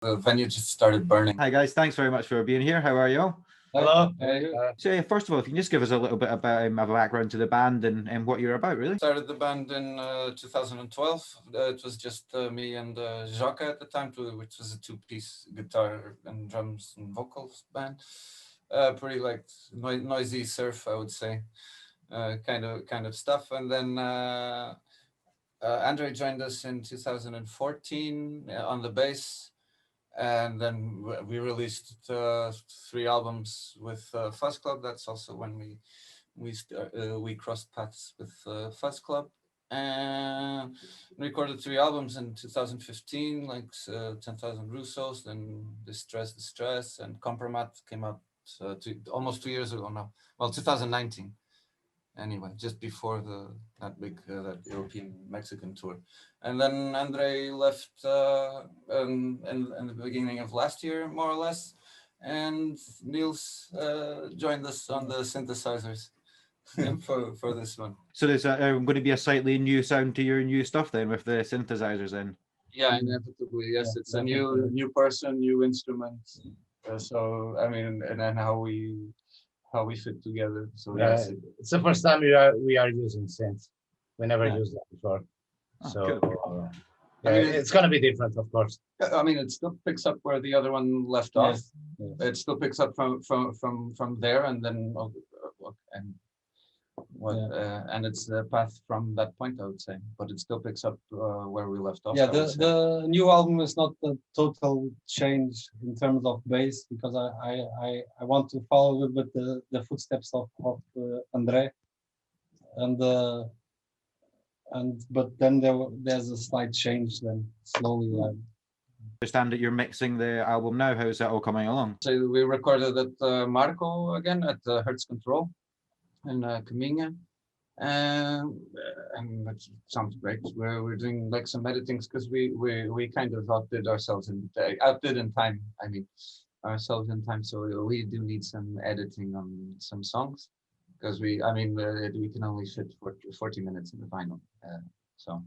The venue just started burning. Hi guys, thanks very much for being here. How are you all? Hello. So first of all, if you can just give us a little bit about a background to the band and what you're about, really. Started the band in 2012. It was just me and Jacques at the time, which was a two-piece guitar and drums and vocals band. Pretty like noisy surf, I would say, kind of stuff. And then Andre joined us in 2014 on the bass. And then we released 3 albums with Fuzz Club. That's also when we crossed paths with Fuzz Club, and recorded 3 albums in 2015, like 10,000 Russos, then Distress, and Compromat came out almost 2 years ago now. Well, 2019. Anyway, just before that European Mexican tour. And then Andre left in the beginning of last year, more or less, and Niels joined us on the synthesizers for this one. So there's going to be a slightly new sound to your new stuff then with the synthesizers then? Yeah, inevitably, yes. Yeah, it's a new person, new instruments. So I mean, and then how we fit together. So yes, it's the first time we are using synths. We never used that before. So cool. I mean, it's gonna be different, of course. I mean, it still picks up where the other one left off. Yes. It still picks up from there, and then and it's the path from that point, I would say. But it still picks up where we left off. Yeah, the new album is not a total change in terms of bass, because I want to follow a little bit the footsteps of Andre, but then there's a slight change then slowly. I understand that you're mixing the album now. How's that all coming along? So we recorded at Marco again at Hertz Control in Caminha, and it sounds great. We're doing like some editings because we kind of outdid ourselves in time. I mean, ourselves in time. So we do need some editing on some songs, because we can only fit for 40 minutes in the vinyl. So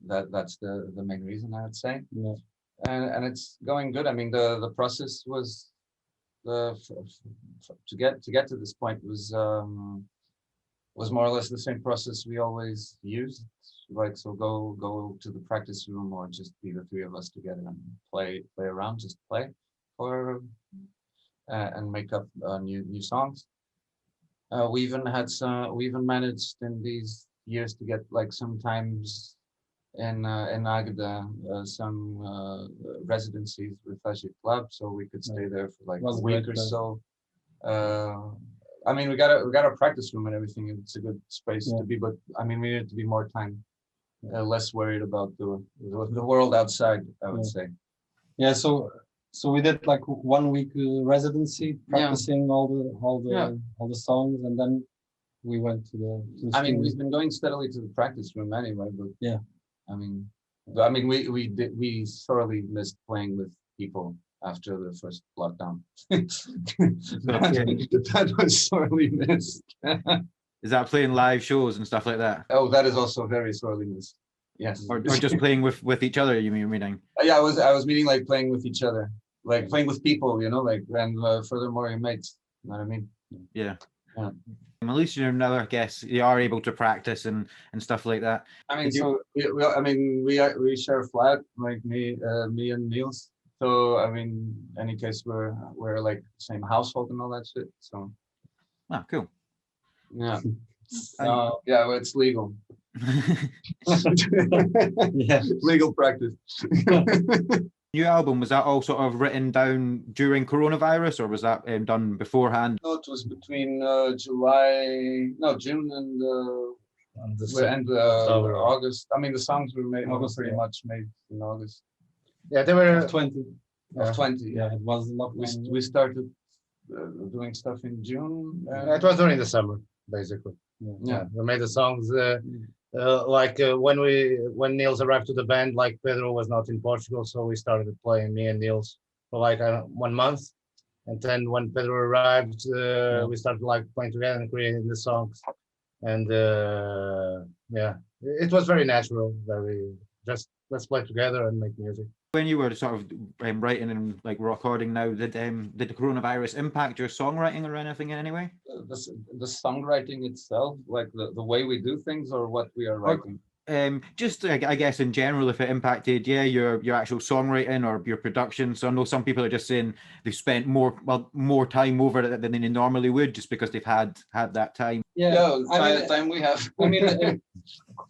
that's the main reason, I would say. Yeah. And it's going good. I mean, the process was to get to this point was more or less the same process we always used. Like, so go to the practice room, or just be the 3 of us together and play around, just play, or and make up new songs. We even managed in these years to get, like, sometimes in Agda some residencies with Fuzz Club, so we could stay there for like a week or so. I mean, we got a practice room and everything. It's a good space to be, but I mean, we needed to be more time, less worried about the world outside, I would say. Yeah. So we did like 1 week residency, practicing all the songs, and then we went to the I mean, we've been going steadily to the practice room anyway, but yeah. I mean, we thoroughly missed playing with people after the first lockdown. That was sorely missed. Is that playing live shows and stuff like that? Oh, that is also very sorely missed. Yes. Or just playing with each other, you meaning? Yeah, I was meaning like playing with each other, like playing with people, you know, like, and furthermore your mates. You know what I mean? Yeah. At least you're another guess. You are able to practice and stuff like that. I mean, we share a flat, like me and Niels. So I mean, in any case, we're like the same household and all that shit. So. Ah, cool. Yeah. Yeah, well, it's legal. Yeah. Legal practice. New album, was that all sort of written down during coronavirus, or was that done beforehand? No, it was between June and August. I mean, the songs were pretty much made in August. Yeah, they were 20. Of 20. Yeah, it was lockdown. We started doing stuff in June. It was during the summer, basically. Yeah. We made the songs when Niels arrived to the band. Like, Pedro was not in Portugal, so we started playing, me and Niels, for like 1 month, and then when Pedro arrived, we started like playing together and creating the songs, and it was very natural. Very just let's play together and make music. When you were sort of writing and like recording now, did the coronavirus impact your songwriting or anything in any way? The songwriting itself, like the way we do things, or what we are writing. Just I guess in general, if it impacted, your actual songwriting or your production. So I know some people are just saying they've spent more time over it than they normally would, just because they've had that time. Yeah, Time we have. I mean,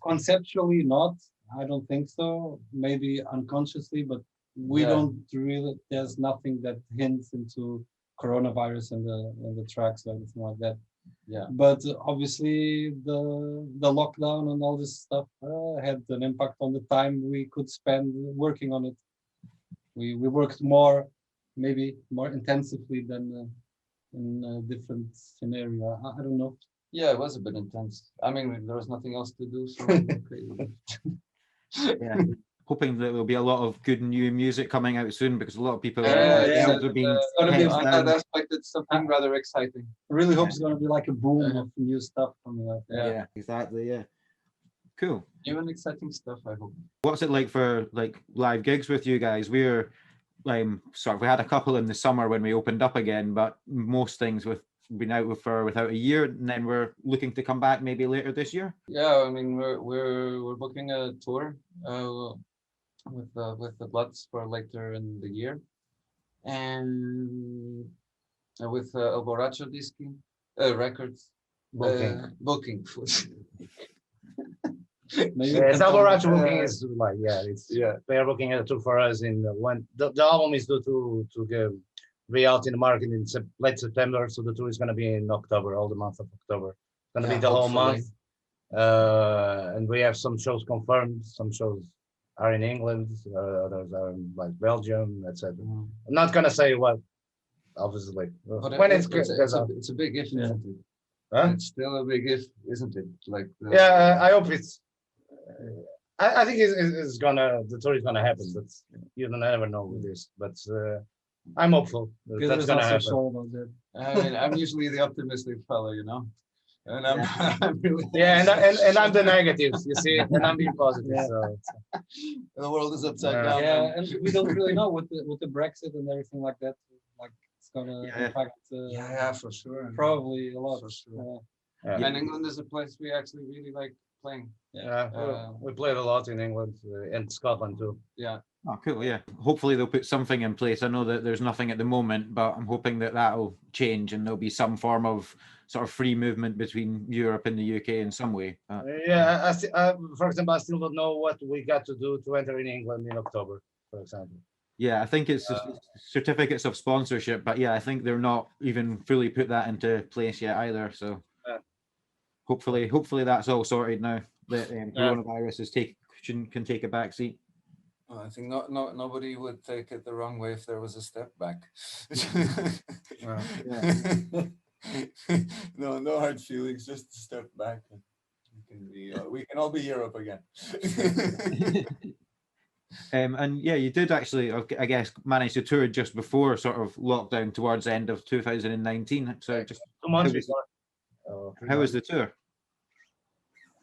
conceptually not. I don't think so. Maybe unconsciously, but we don't really. There's nothing that hints into coronavirus in the tracks or anything like that. Yeah. But obviously, the lockdown and all this stuff had an impact on the time we could spend working on it. We worked maybe more intensively than in a different scenario. I don't know. Yeah, it was a bit intense. I mean, there was nothing else to do, so okay. Yeah, hoping that there'll be a lot of good new music coming out soon, because a lot of people It's have been gonna be heads on down. that aspect. It's something rather exciting. I really hope it's going to be like a boom of new stuff coming out. Yeah, exactly. Yeah, cool. Even exciting stuff, I hope. What's it like for like live gigs with you guys? We're we had a couple in the summer when we opened up again, but most things with been out for without a year, and then we're looking to come back maybe later this year. Yeah, I mean we're booking a tour with the Bloods for later in the year, and with El Borracho Disky Records booking. El Borracho booking is like they are booking a tour for us in when the album is due to be out in the market in late September, so the tour is going to be in October, all the month of October. It's going to be the whole month, and we have some shows confirmed. Some shows are in England, others are in like Belgium, etc. I'm not going to say what, obviously. But when it's a big if, isn't it? Huh? It's still a big if, isn't it? Like I hope it's. I think it's gonna. The tour is gonna happen, but you don't ever know with this. But I'm hopeful that's gonna happen. Sure about that. I mean, I'm usually the optimistic fellow, you know, and I'm really and I'm the negatives, you see, and I'm being positive. So the world is upside down. Yeah, and we don't really know with the Brexit and everything like that. Like it's gonna impact. For sure. Probably a lot. For sure. And England is a place we actually really like playing. We played a lot in England and Scotland too. Yeah. Oh, cool. Yeah. Hopefully they'll put something in place. I know that there's nothing at the moment, but I'm hoping that that'll change and there'll be some form of sort of free movement between Europe and the UK in some way. For example, I still don't know what we got to do to enter in England in October, for example. Yeah, I think it's certificates of sponsorship, but I think they're not even fully put that into place yet either. So hopefully that's all sorted now. That coronavirus can take a back seat. Well, I think nobody would take it the wrong way if there was a step back. No hard feelings, just a step back. We can all be Europe again. And you did actually, I guess, manage to tour just before sort of lockdown towards the end of 2019. So just 2 months. How was the tour?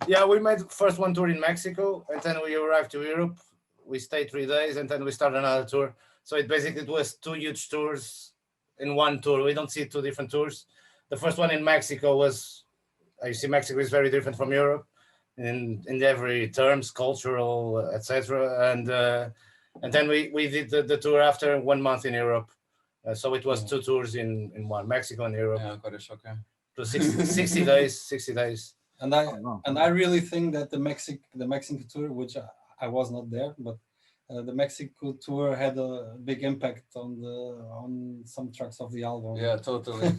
Yeah, we made first one tour in Mexico, and then we arrived to Europe. We stayed 3 days, and then we started another tour. So it was 2 huge tours in one tour. We don't see 2 different tours. The first one in Mexico was, you see, Mexico is very different from Europe in every terms, cultural, etc. And then we did the tour after 1 month in Europe. So it was 2 tours in one, Mexico and Europe. Yeah, quite a shocker. To 60 days. 60 days. And I really think that the Mexican tour, which I was not there, but the Mexico tour had a big impact on some tracks of the album. Yeah, totally.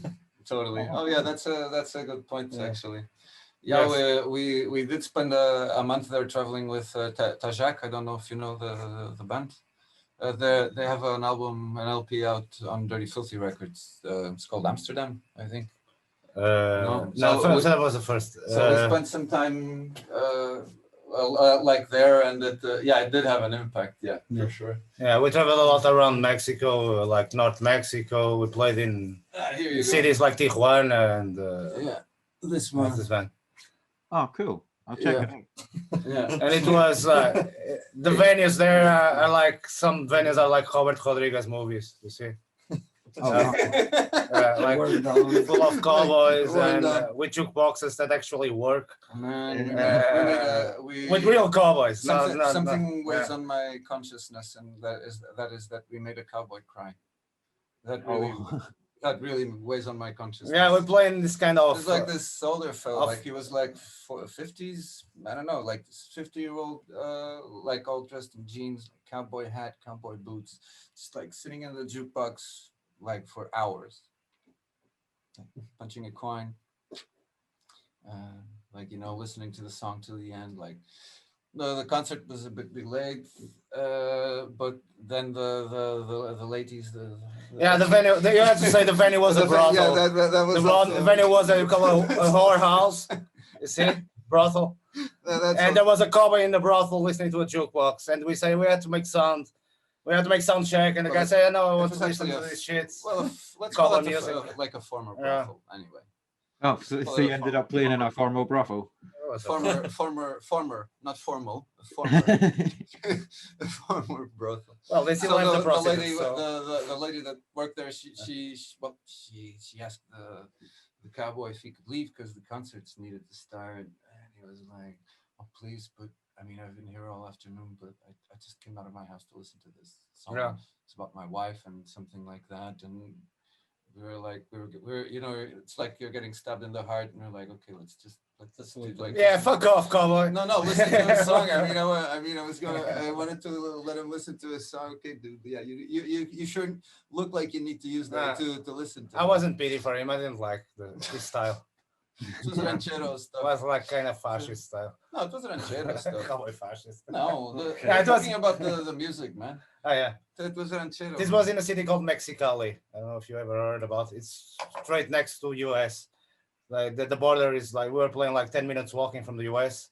Oh yeah, that's a good point actually. Yeah, yes. we did spend a month there traveling with Tajak. I don't know if you know the band. They have an LP out on Dirty Filthy Records. It's called Amsterdam, I think. That was the first. So we spent some time like there, and it did have an impact. Yeah, for sure. Yeah, we traveled a lot around Mexico, like North Mexico. We played in cities like Tijuana and this one. Oh, cool. I'll check Yeah. it out. Yeah. And it was the venues there are like some venues are like Robert Rodriguez movies. You see, Oh, wow. like Word down. full of cowboys Word and down. with jukeboxes that actually work Man, we with real cowboys. something weighs yeah. on my consciousness, and that is that we made a cowboy cry. That really Oh. that really weighs on my consciousness. Yeah, we're playing this kind of It's like this older fellow, of- like he was like 50s, I don't know, like this 50-year-old, like all dressed in jeans, cowboy hat, cowboy boots, just like sitting in the jukebox like for hours, punching a coin, like, you know, listening to the song to the end. Like the concert was a bit delayed, but then the ladies, yeah, the venue. You have to say the venue was a brothel. Yeah, that was The venue was a whorehouse. You see, brothel. And there was a cowboy in the brothel listening to a jukebox, and we say we had to make sound. We had to make sound check, and the guy said, "No, I want to listen to this shit." Well, let's Cowboy call it music. like a former Yeah. brothel, anyway. Oh, so you ended up playing in a formal brothel. Former, not formal, former, former brothel. Well, they still So have the the prostitutes. lady, So. the lady that worked there, she asked the cowboy if he could leave because the concerts needed to start, and he was like, "Oh, please, but I mean, I've been here all afternoon, but I just came out of my house to listen to this song. Yeah. It's about my wife and something like that." And we were like, you know, it's like you're getting stabbed in the heart, and we're like, okay, let's do, like, Yeah, fuck off, cowboy. No, listen to his song. I wanted to let him listen to his song. Okay, dude. Yeah, you shouldn't look like you need to use that to listen to. I wasn't pity for him. I didn't like his style. It was ranchero It stuff. was like kind of fascist style. No, it was ranchero stuff. Cowboy fascist. No, Yeah, it was- talking about the music, man. Oh yeah. It was ranchero. This was in a city called Mexicali. I don't know if you ever heard about it. It's right next to US. Like the border is like we were playing like 10 minutes walking from the US,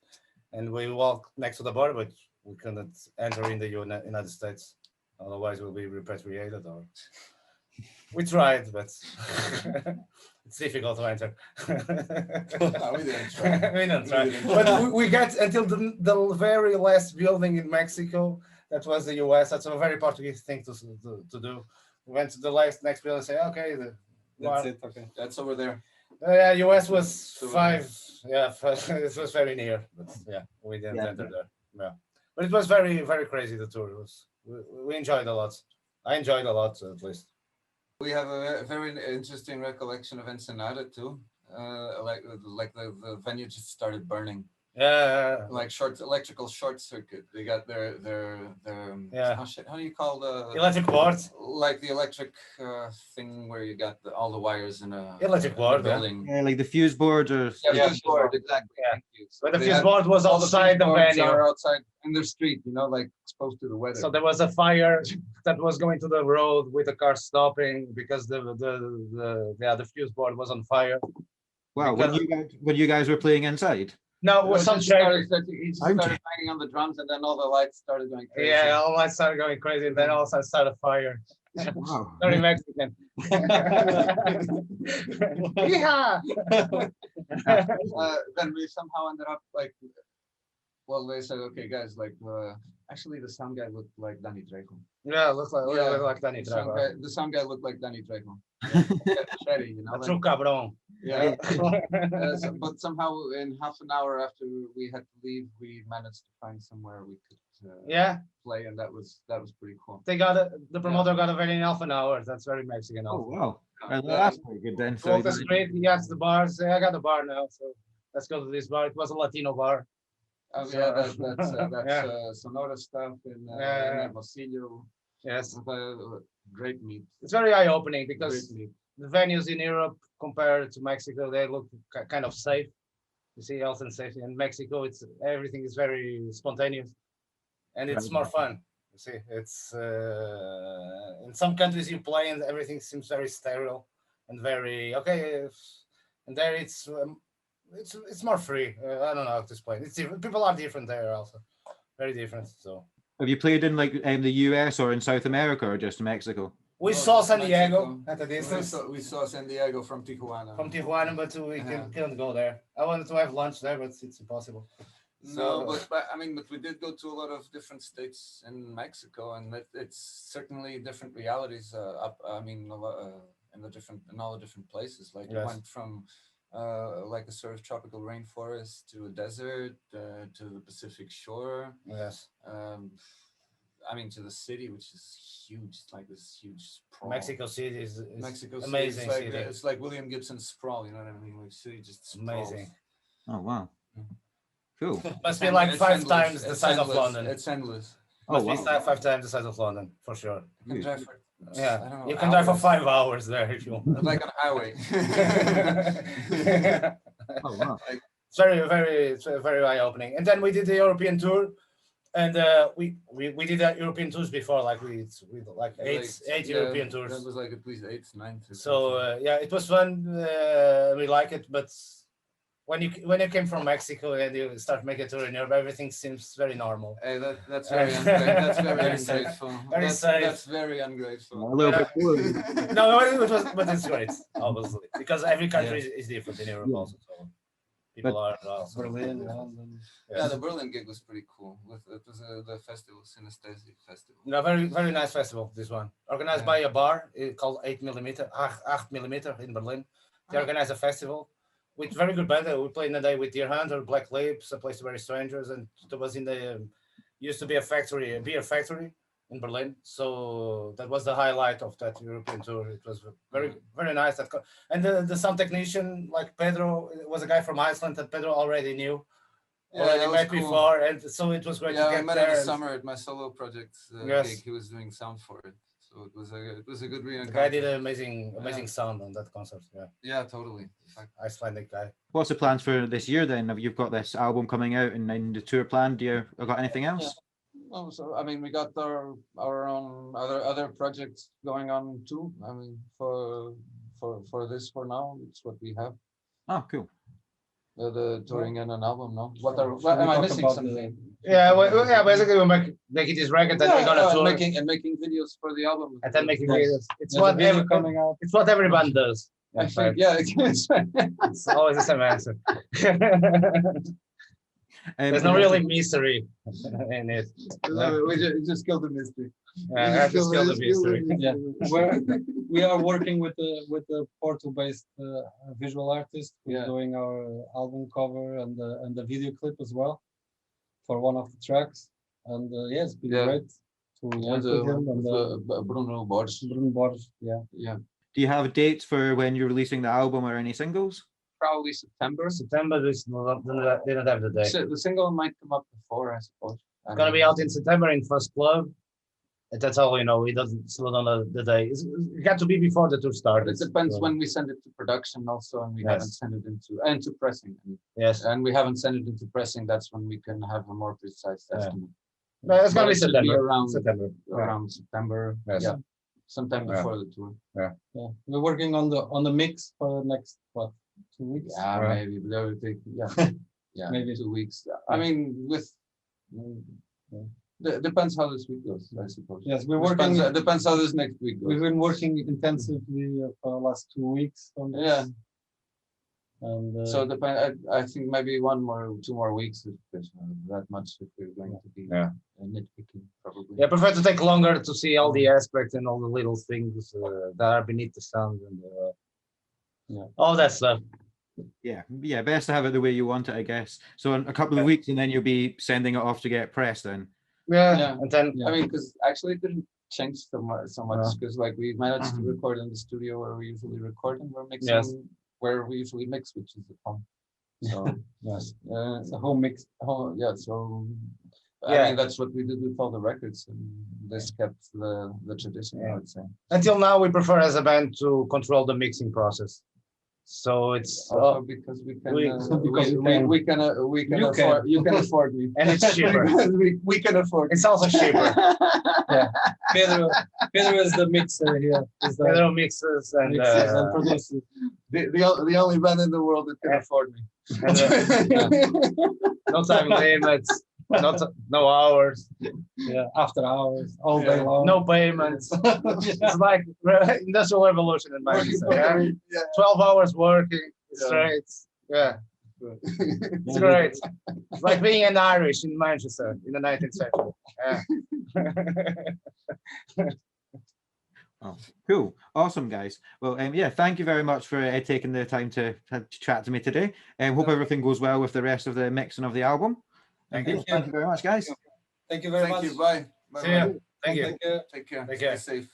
and we walked next to the border, but we couldn't enter in the United States. Otherwise, we'll be repatriated. Or we tried, but it's difficult to enter. No, we didn't try. We didn't try. But we got until the very last building in Mexico. That was the US. That's a very Portuguese thing to do. We went to the next building and say, okay, That's it. Okay. That's over there. yeah, US was So, 5. Yeah, it was very near, but yeah, we didn't Yeah. enter there. Yeah, but it was very, very crazy. The tour we enjoyed a lot. I enjoyed a lot, at least. We have a very interesting recollection of Ensenada too. Like the venue just started burning. Yeah, Like electrical short circuit. They got their Yeah. how do you call the electric board. like the electric thing where you got all the wires in a Electric board, yeah. building. Yeah, like the fuse boards or Yeah, fuse board, exactly. Yeah. Thank you. So But the they fuse had- board was all the outside fuse the boards venue. are outside in the street, you know, like exposed to the weather. So there was a fire that was going to the road with the car stopping because the fuse board was on fire. wow. When you guys were playing inside. No, It it was was some just check. he just started banging on the drums, and then all the lights started going crazy. Yeah, all that started going crazy, and then all of a sudden started fire. Wow. Very Mexican. Yeehaw! Then we somehow ended up like, well, they said, okay, guys, like, actually, the sound guy looked like Danny Trejo. Yeah, looks like Danny Trejo. The sound guy looked like Danny Trejo. Shreddy, you know. A true cabron. Yeah. But somehow, in half an hour after we had to leave, we managed to find somewhere we could Yeah, play, and that was pretty cool. they got the promoter got a very in half an hour. That's very Mexican. Oh Also. wow. That's pretty good then. So Walk the street, he asked the bar, say, I got a bar now, so let's go to this bar. It was a Latino bar. Yeah, that's Yeah. Sonora stuff in Yeah. Hermosillo. Yes, Great meat. it's very eye-opening because Great meat. the venues in Europe compared to Mexico, they look kind of safe. You see health and safety. In Mexico, it's everything is very spontaneous, and it's more fun. You see, it's in some countries you play and everything seems very sterile and very okay, and there it's more free. I don't know how to explain. It's different. People are different there also, very different. So have you played in like the US or in South America or just Mexico? We Oh, saw San Mexico. Diego at a We distance we saw San Diego from Tijuana. but we Yeah. couldn't go there. I wanted to have lunch there, but it's impossible. No, but I mean, but we did go to a lot of different states in Mexico, and it's certainly different realities. I mean, in all the different places. Like we Yes. went from like a sort of tropical rainforest to a desert to the Pacific shore. Yes. I mean, to the city, which is huge. It's like this huge sprawl. Mexico City is Mexico City, amazing it's like, city. it's like William Gibson's Sprawl. You know what I mean? Like city just sprawls. Amazing. Oh wow, cool. Must be like It's 5 endless. times the It's size of endless. London. It's endless. Oh Must be wow. 5 times the size of London, for sure. You can drive for, I Yeah, don't know, you can drive for hours. 5 hours there if you want. Like on a highway. Oh wow. It's very eye-opening. And then we did the European tour, and we did European tours before, like we like eight Yeah, European tours. That was like at least 8, 9. So yeah, it was fun. We like it, but when you came from Mexico and you start making a tour in Europe, everything seems very normal. Hey, that's very ungrateful. That's very Very safe. ungrateful. Very that's, safe. that's very ungrateful. A little bit more. No, it was, but it's great, obviously, because every country is different in Europe also. So people are also Berlin, London. Yeah, the Berlin gig was pretty cool. It was the festival, Synesthesia Festival. No, very nice festival. This one organized by a bar called 8mm, 8mm in Berlin. They organized a festival with very good band. We played in the day with Deer Hunter, Black Lips, A Place to Bury Strangers, and it was in the used to be a beer factory in Berlin. So that was the highlight of that European tour. It was very nice. And the sound technician, like Pedro, was a guy from Iceland that Pedro already knew. Yeah, that was met cool. before, and so it was great Yeah, to I get met there. him this and summer at my solo project Yes. gig. He was doing sound for it, so it was a good the re-encounter. guy did an amazing sound on that concert. Yeah, Yeah, totally. In fact, Icelandic guy. What's the plans for this year then? Have you've got this album coming out and then the tour planned? Do you have got anything else? Oh, so I mean, we got our own other projects going on too. I mean, for for now, it's what we have. Oh, cool. The touring and an album, no? What Should am we I talk missing about something? Yeah, basically we make it this record, then we're gonna tour, and making videos for the album. and then making Yes. videos. It's There's a what video coming out. it's what every band does. I think, yeah, it's It's always the same answer. There's no really mystery in it. we just killed the mystery. I just killed the mystery. Yeah, we are working with the Porto-based visual artist who's Yeah. doing our album cover and the video clip as well for one of the tracks. And yeah, it's been Yeah. great to work with him and Bruno Borges. Bruno Borges. Yeah, Yeah, Do you have dates for when you're releasing the album or any singles? probably September. September didn't have the day. So the single might come up before, I suppose. It's gonna be out in September in Fuzz Club. And that's all you know. It doesn't slow down the day. It got to be before the tour started. It depends So, when we send it to production also, and we Yes. haven't sent it into pressing. Yes. And we haven't sent it into pressing. That's when we can have a more precise Yeah. estimate. No, it's gonna But be it should September. around September. around September. Yes. Yeah, sometime Yeah. before the tour. yeah. We're working on the mix for the next 2 weeks. Yeah, Right. maybe. But that would take yeah, Maybe. 2 weeks. I mean, with depends how this week goes, I suppose. Yes, we're working. Depends how this next week goes. We've been working intensively for the last 2 weeks on this. Yeah. And So I think maybe 2 more weeks if there's that much if we're going to be Yeah. nitpicking probably. Yeah, I prefer to take longer to see all the aspects and all the little things that are beneath the sound and all that stuff. Yeah, best to have it the way you want it, I guess. So in a couple of weeks, and then you'll be sending it off to get pressed. Then Yeah. And then I mean, because actually it didn't change so much because like we managed to record in the studio where we usually record and we're mixing Yes. where we usually mix, which is at home. So yes. it's a home mix. yeah, so I Yeah. mean that's what we did with all the records, and this kept the tradition, I would say. Until now, we prefer as a band to control the mixing process. So it's Also because we can we you can afford me, and it's cheaper. we can afford It's also cheaper. Pedro is the mixer here. Is the Pedro mixes and mixes and produces. the only band in the world that can afford me. no time limits. Not no hours, Yeah, after hours, all day long. no payments. It's like industrial revolution in Manchester. Yeah? 12 hours working straight. Yeah. It's great. It's like being an Irish in Manchester in the 19th century. Yeah. Oh, cool, awesome, guys. Well, yeah, thank you very much for taking the time to chat to me today. Hope everything goes well with the rest of the mixing of the album. Thank Yeah, you. thank you very much, guys. Thank you very Thank much. you. Bye. Bye. See ya. Bye. Thank you. Thank you. Take care. Take Stay care. safe.